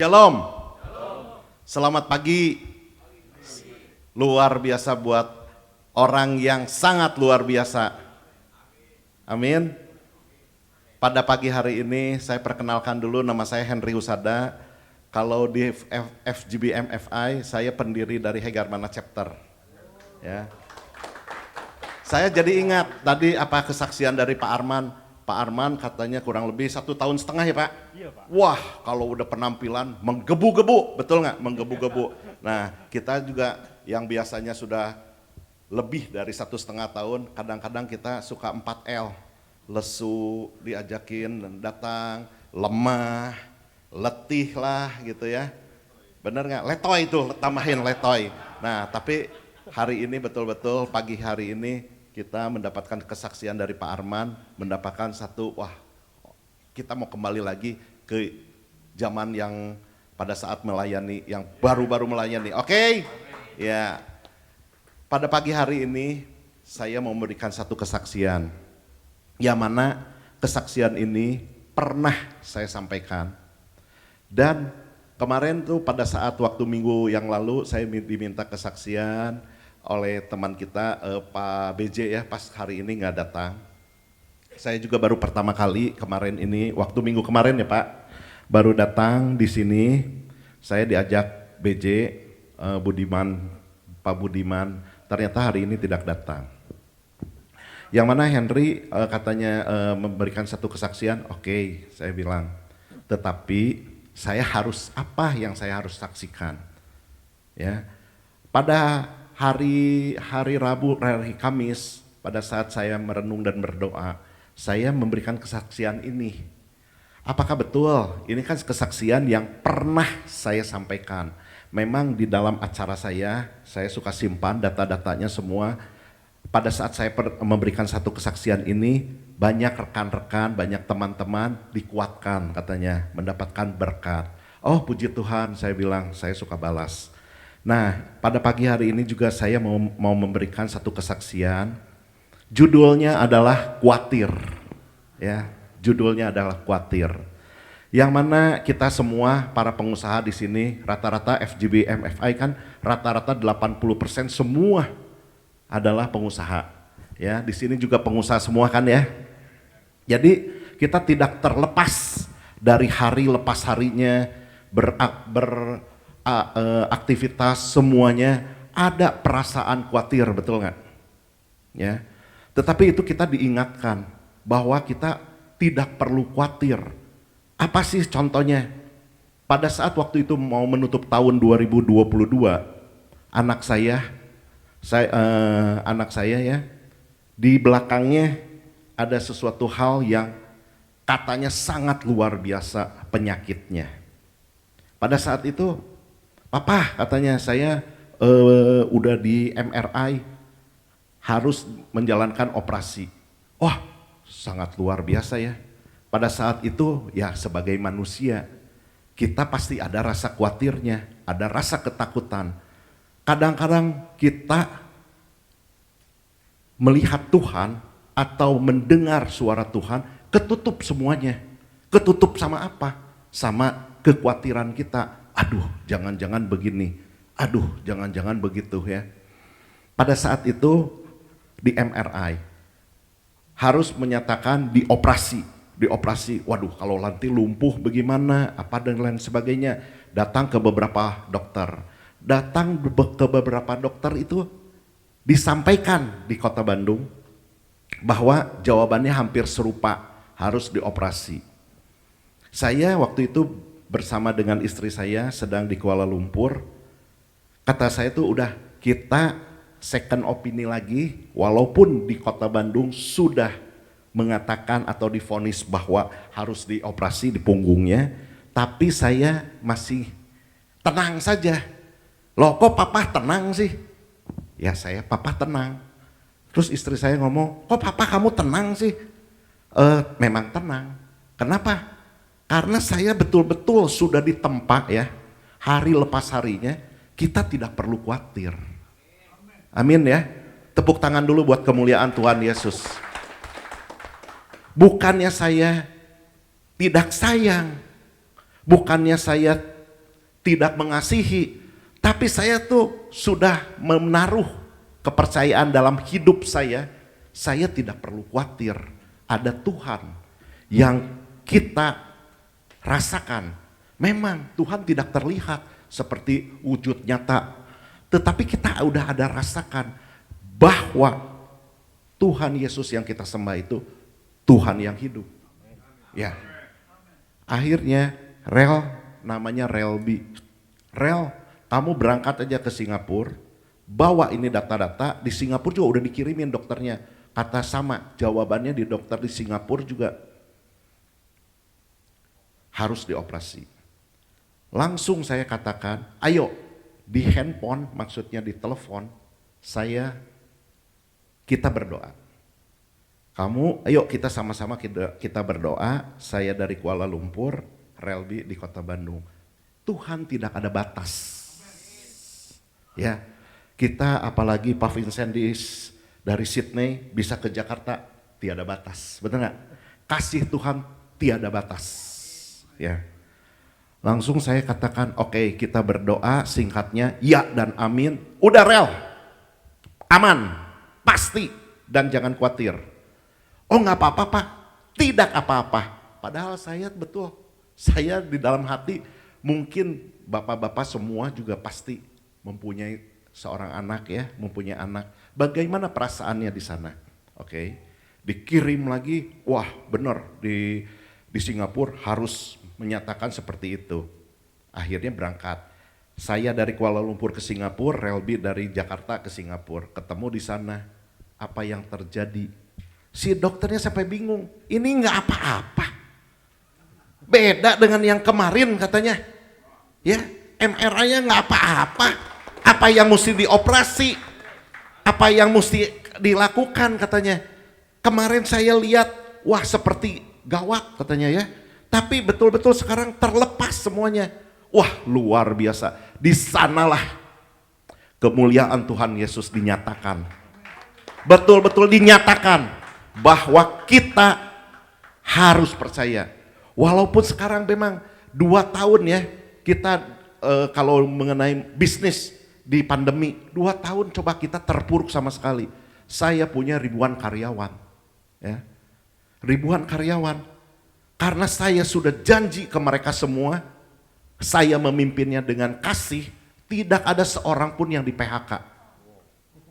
Shalom. Selamat pagi. Luar biasa buat orang yang sangat luar biasa. Amin. Pada pagi hari ini saya perkenalkan dulu, nama saya Henry Husada. Kalau di FGB MFI saya pendiri dari Hegarmana Chapter. Ya. Saya jadi ingat tadi apa kesaksian dari Pak Arman. Pak Arman katanya kurang lebih 1,5 tahun ya Pak? Iya Pak. Wah kalau udah penampilan menggebu-gebu, betul nggak? Menggebu-gebu. Nah kita juga yang biasanya sudah lebih dari 1,5 tahun, kadang-kadang kita suka 4L. Lesu, diajakin datang, lemah, letih lah gitu ya. Bener nggak? Letoy itu, tambahin letoy. Nah tapi hari ini betul-betul pagi hari ini kita mendapatkan kesaksian dari Pak Arman, mendapatkan satu, wah kita mau kembali lagi ke zaman yang pada saat melayani, yang baru-baru melayani, oke? Ya, pada pagi hari ini saya mau memberikan satu kesaksian, yang mana kesaksian ini pernah saya sampaikan. Dan kemarin tuh pada saat waktu minggu yang lalu saya diminta kesaksian oleh teman kita Pak BJ ya, pas hari ini nggak datang. Saya juga baru pertama kali kemarin ini, waktu minggu kemarin ya Pak, baru datang di sini. Saya diajak BJ, Budiman, Pak Budiman, ternyata hari ini tidak datang. Yang mana Henry katanya memberikan satu kesaksian, oke, saya bilang. Tetapi saya harus, apa yang saya harus saksikan? Ya, pada hari Rabu, hari Kamis, pada saat saya merenung dan berdoa, saya memberikan kesaksian ini. Apakah betul? Ini kan kesaksian yang pernah saya sampaikan. Memang di dalam acara saya suka simpan data-datanya semua. Pada saat saya memberikan satu kesaksian ini, banyak rekan-rekan, banyak teman-teman dikuatkan katanya, mendapatkan berkat. Oh puji Tuhan, saya bilang, saya suka balas. Nah, pada pagi hari ini juga saya mau memberikan satu kesaksian. Judulnya adalah Khawatir. Ya, judulnya adalah Khawatir. Yang mana kita semua para pengusaha di sini rata-rata FGB MFI kan rata-rata 80% semua adalah pengusaha. Ya, di sini juga pengusaha semua kan ya. Jadi kita tidak terlepas dari hari lepas harinya aktivitas semuanya ada perasaan khawatir, betul nggak? Ya, tetapi itu kita diingatkan bahwa kita tidak perlu khawatir. Apa sih contohnya? Pada saat waktu itu mau menutup tahun 2022, anak saya ya, di belakangnya ada sesuatu hal yang katanya sangat luar biasa penyakitnya. Pada saat itu, Papa katanya saya udah di MRI harus menjalankan operasi. Wah sangat luar biasa ya. Pada saat itu ya sebagai manusia kita pasti ada rasa khawatirnya, ada rasa ketakutan. Kadang-kadang kita melihat Tuhan atau mendengar suara Tuhan ketutup semuanya. Ketutup sama apa? Sama kekhawatiran kita. Aduh jangan-jangan begini, aduh jangan-jangan begitu ya. Pada saat itu di MRI harus menyatakan dioperasi, waduh kalau nanti lumpuh bagaimana, apa dan lain sebagainya. Datang ke beberapa dokter, itu disampaikan di kota Bandung bahwa jawabannya hampir serupa, harus dioperasi. Saya waktu itu bersama dengan istri saya sedang di Kuala Lumpur. Kata saya tuh udah kita second opini lagi, walaupun di kota Bandung sudah mengatakan atau divonis bahwa harus dioperasi di punggungnya, tapi saya masih tenang saja. Loh kok papa tenang sih? Ya saya papa tenang. Terus istri saya ngomong, kok papa kamu tenang sih? Memang tenang. Kenapa? Karena saya betul-betul sudah ditempa ya, hari lepas harinya, kita tidak perlu khawatir. Amin ya. Tepuk tangan dulu buat kemuliaan Tuhan Yesus. Bukannya saya tidak sayang, bukannya saya tidak mengasihi, tapi saya tuh sudah menaruh kepercayaan dalam hidup saya tidak perlu khawatir. Ada Tuhan yang kita rasakan. Memang Tuhan tidak terlihat seperti wujud nyata, tetapi kita udah ada rasakan bahwa Tuhan Yesus yang kita sembah itu Tuhan yang hidup. Ya. Akhirnya Rel, namanya Relby. Rel, kamu berangkat aja ke Singapura, bawa ini data-data, di Singapura juga udah dikirimin dokternya. Kata sama, jawabannya di dokter di Singapura juga harus dioperasi. Langsung saya katakan, ayo di handphone, maksudnya di telepon, kita berdoa. Kamu, ayo kita sama-sama kita berdoa, saya dari Kuala Lumpur, Relby di kota Bandung. Tuhan tidak ada batas. Ya, kita apalagi Pak Vincent dari Sydney bisa ke Jakarta, tiada batas, betul nggak? Kasih Tuhan tiada batas. Ya, langsung saya katakan, oke, kita berdoa, singkatnya ya dan amin. Udah Rel, aman, pasti, dan jangan khawatir. Oh nggak apa-apa Pak, tidak apa-apa. Padahal saya betul, saya di dalam hati mungkin bapak-bapak semua juga pasti mempunyai seorang anak ya, mempunyai anak. Bagaimana perasaannya di sana? Oke, dikirim lagi, wah benar di Singapura harus menyatakan seperti itu. Akhirnya berangkat. Saya dari Kuala Lumpur ke Singapura, Relby dari Jakarta ke Singapura. Ketemu di sana. Apa yang terjadi? Si dokternya sampai bingung. Ini nggak apa-apa. Beda dengan yang kemarin katanya. Ya, MRI-nya nggak apa-apa. Apa yang mesti dioperasi? Apa yang mesti dilakukan katanya. Kemarin saya lihat, wah seperti gawat katanya ya. Tapi betul-betul sekarang terlepas semuanya. Wah luar biasa. Di sanalah kemuliaan Tuhan Yesus dinyatakan. Betul-betul dinyatakan bahwa kita harus percaya. Walaupun sekarang memang 2 tahun ya kita kalau mengenai bisnis di pandemi 2 tahun coba kita terpuruk sama sekali. Saya punya ribuan karyawan. Ya, ribuan karyawan. Karena saya sudah janji ke mereka semua, saya memimpinnya dengan kasih, tidak ada seorang pun yang di PHK.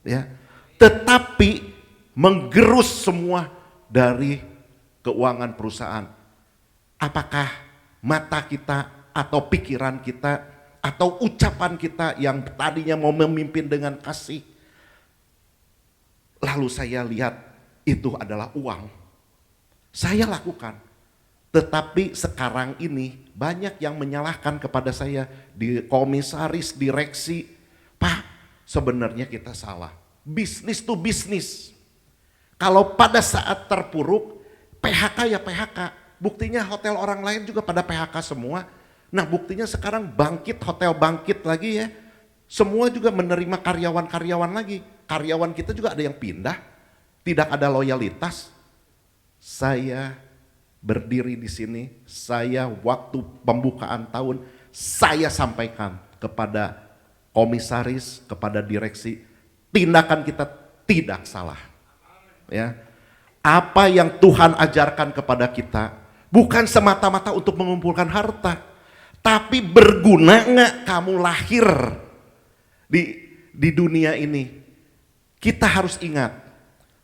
Ya. Tetapi menggerus semua dari keuangan perusahaan. Apakah mata kita atau pikiran kita atau ucapan kita yang tadinya mau memimpin dengan kasih, lalu saya lihat itu adalah uang. Saya lakukan. Tetapi sekarang ini banyak yang menyalahkan kepada saya di komisaris, direksi. Pak, sebenarnya kita salah. Bisnis to bisnis. Kalau pada saat terpuruk, PHK ya PHK. Buktinya hotel orang lain juga pada PHK semua. Nah buktinya sekarang bangkit, hotel bangkit lagi ya. Semua juga menerima karyawan-karyawan lagi. Karyawan kita juga ada yang pindah. Tidak ada loyalitas. Saya berdiri di sini, saya waktu pembukaan tahun, saya sampaikan kepada komisaris, kepada direksi, tindakan kita tidak salah. Ya, apa yang Tuhan ajarkan kepada kita, bukan semata-mata untuk mengumpulkan harta, tapi berguna nggak kamu lahir di dunia ini. Kita harus ingat.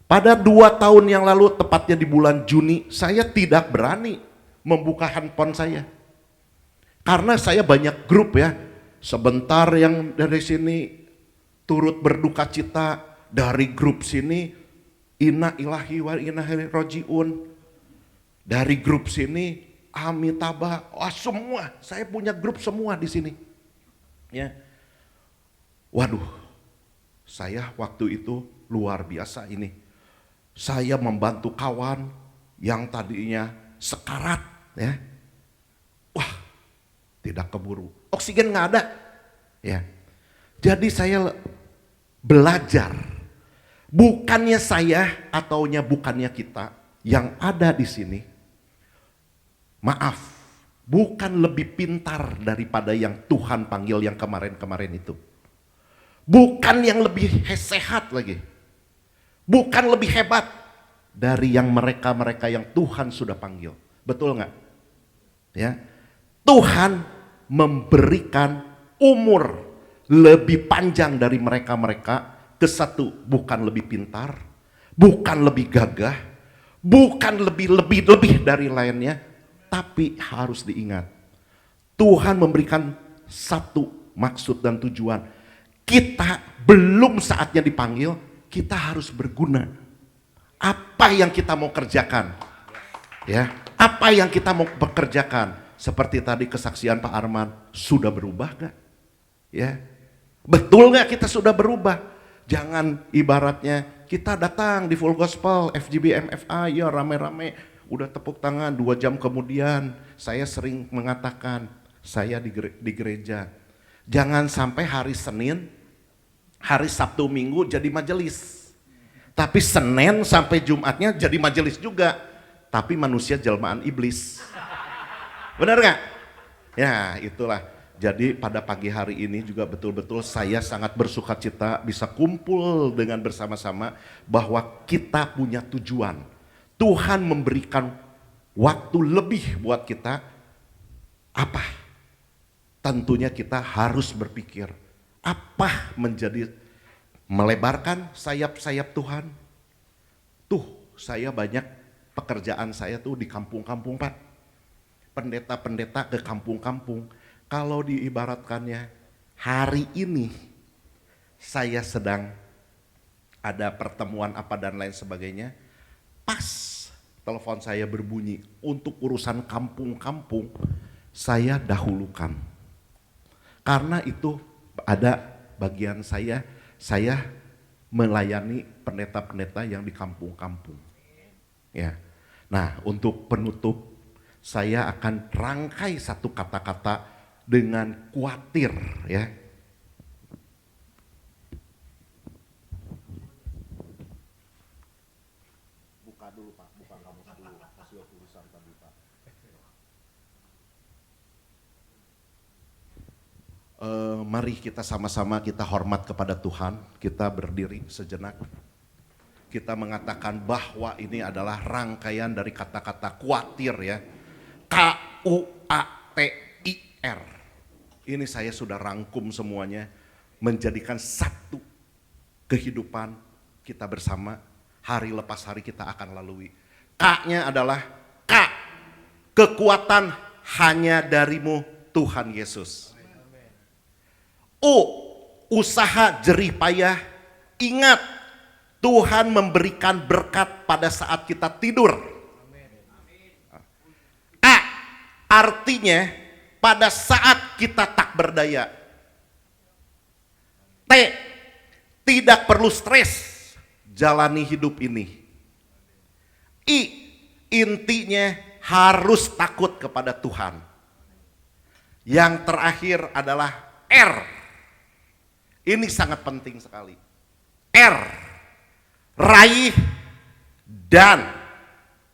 Pada 2 tahun yang lalu, tepatnya di bulan Juni, saya tidak berani membuka handphone saya. Karena saya banyak grup ya, sebentar yang dari sini turut berduka cita, dari grup sini, inna ilahi wa inna ilaihi rojiun. Dari grup sini, amitabha, semua, saya punya grup semua di sini. Ya. Waduh, saya waktu itu luar biasa ini. Saya membantu kawan yang tadinya sekarat ya. Wah, tidak keburu. Oksigen nggak ada. Ya. Jadi saya belajar. Bukannya saya ataunya bukannya kita yang ada di sini. Maaf, bukan lebih pintar daripada yang Tuhan panggil yang kemarin-kemarin itu. Bukan yang lebih sehat lagi. Bukan lebih hebat dari yang mereka-mereka yang Tuhan sudah panggil. Betul nggak? Ya, Tuhan memberikan umur lebih panjang dari mereka-mereka. Ke satu, bukan lebih pintar, bukan lebih gagah, bukan lebih dari lainnya, tapi harus diingat, Tuhan memberikan satu maksud dan tujuan. Kita belum saatnya dipanggil, kita harus berguna. Apa yang kita mau kerjakan? Ya, apa yang kita mau bekerjakan? Seperti tadi kesaksian Pak Arman, sudah berubah gak? Ya, betul gak kita sudah berubah? Jangan ibaratnya kita datang di Full Gospel, FGB MFA, ya rame-rame, udah tepuk tangan, 2 jam kemudian saya sering mengatakan, saya di gereja. Jangan sampai hari Senin, hari Sabtu Minggu jadi majelis. Tapi Senin sampai Jumatnya jadi majelis juga. Tapi manusia jelmaan iblis. Benar gak? Ya itulah. Jadi pada pagi hari ini juga betul-betul saya sangat bersuka cita bisa kumpul dengan bersama-sama bahwa kita punya tujuan. Tuhan memberikan waktu lebih buat kita. Apa? Tentunya kita harus berpikir apa menjadi melebarkan sayap-sayap Tuhan. Tuh saya banyak pekerjaan saya tuh di kampung-kampung Pak. Pendeta-pendeta ke kampung-kampung. Kalau diibaratkannya hari ini saya sedang ada pertemuan apa dan lain sebagainya. Pas telepon saya berbunyi untuk urusan kampung-kampung saya dahulukan. Karena itu ada bagian saya melayani pendeta-pendeta yang di kampung-kampung. Ya. Nah, untuk penutup saya akan rangkai satu kata-kata dengan khawatir ya. Buka dulu Pak, buka kamus dulu, kasih tulisan tadi Pak. Mari kita sama-sama kita hormat kepada Tuhan, kita berdiri sejenak. Kita mengatakan bahwa ini adalah rangkaian dari kata-kata khawatir ya. KUATIR. Ini saya sudah rangkum semuanya menjadikan satu kehidupan kita bersama, hari lepas hari kita akan lalui. K-nya adalah K, kekuatan hanya darimu Tuhan Yesus. U, usaha jerih payah, ingat Tuhan memberikan berkat pada saat kita tidur. A, artinya pada saat kita tak berdaya. T, tidak perlu stres jalani hidup ini. I, intinya harus takut kepada Tuhan. Yang terakhir adalah R. Ini sangat penting sekali. R, raih dan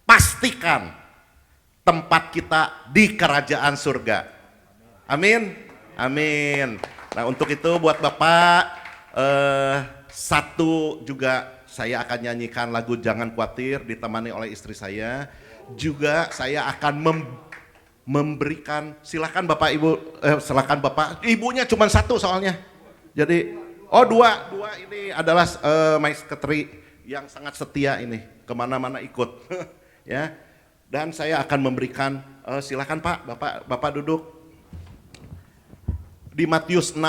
pastikan tempat kita di kerajaan surga. Amin, amin. Nah untuk itu buat Bapak, satu juga saya akan nyanyikan lagu Jangan Khawatir ditemani oleh istri saya. Juga saya akan memberikan, silakan Bapak Ibu, silakan Bapak, ibunya cuma satu soalnya. Jadi, dua ini adalah my secretary yang sangat setia ini, kemana-mana ikut. Ya, dan saya akan memberikan, silakan Pak, Bapak duduk. Di Matius 6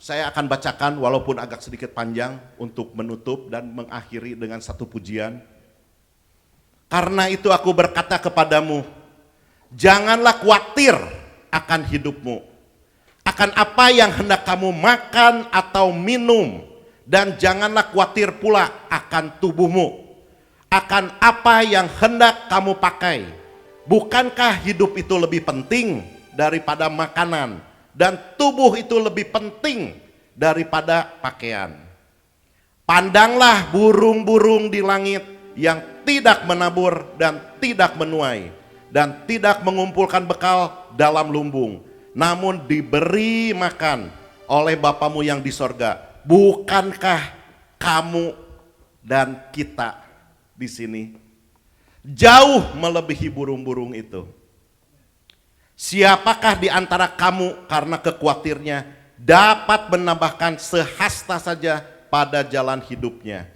saya akan bacakan walaupun agak sedikit panjang untuk menutup dan mengakhiri dengan satu pujian. Karena itu aku berkata kepadamu, janganlah khawatir akan hidupmu, akan apa yang hendak kamu makan atau minum, dan janganlah khawatir pula akan tubuhmu, akan apa yang hendak kamu pakai. Bukankah hidup itu lebih penting daripada makanan? Dan tubuh itu lebih penting daripada pakaian. Pandanglah burung-burung di langit yang tidak menabur dan tidak menuai, dan tidak mengumpulkan bekal dalam lumbung, namun diberi makan oleh Bapamu yang di sorga. Bukankah kamu dan kita di sini jauh melebihi burung-burung itu? Siapakah di antara kamu karena kekhawatirnya dapat menambahkan sehasta saja pada jalan hidupnya?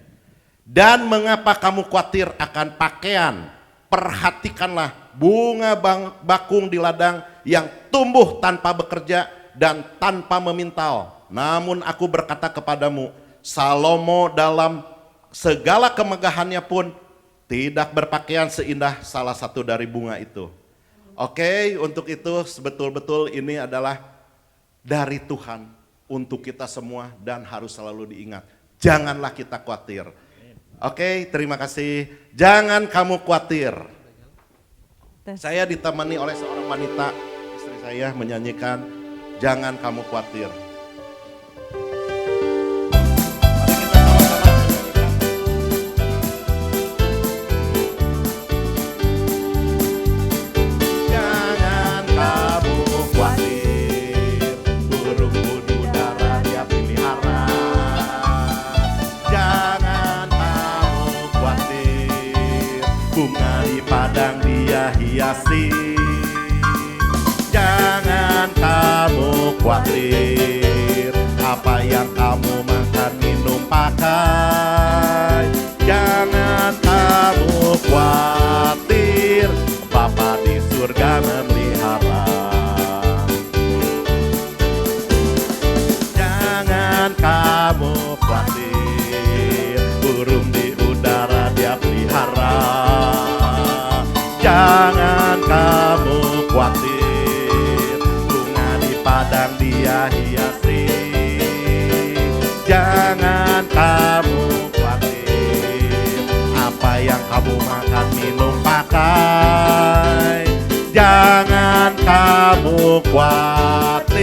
Dan mengapa kamu khawatir akan pakaian? Perhatikanlah bunga bakung di ladang yang tumbuh tanpa bekerja dan tanpa memintal. Namun aku berkata kepadamu, Salomo dalam segala kemegahannya pun tidak berpakaian seindah salah satu dari bunga itu. Oke, untuk itu betul-betul ini adalah dari Tuhan untuk kita semua dan harus selalu diingat. Janganlah kita khawatir. Oke, terima kasih. Jangan kamu khawatir. Saya ditemani oleh seorang wanita, istri saya menyanyikan Jangan Kamu Khawatir. Bunga di padang dia hiasi. Jangan kamu khawatir apa yang kamu makan, minum, pakai. Jangan kamu khawatir, Bapa di surga memelihara. Jangan kamu khawatir, burung di udara dia pelihara. Jangan kamu khawatir, bunga di padang dia hiasi. Jangan kamu khawatir, apa yang kamu makan, minum, pakai. Jangan kamu khawatir.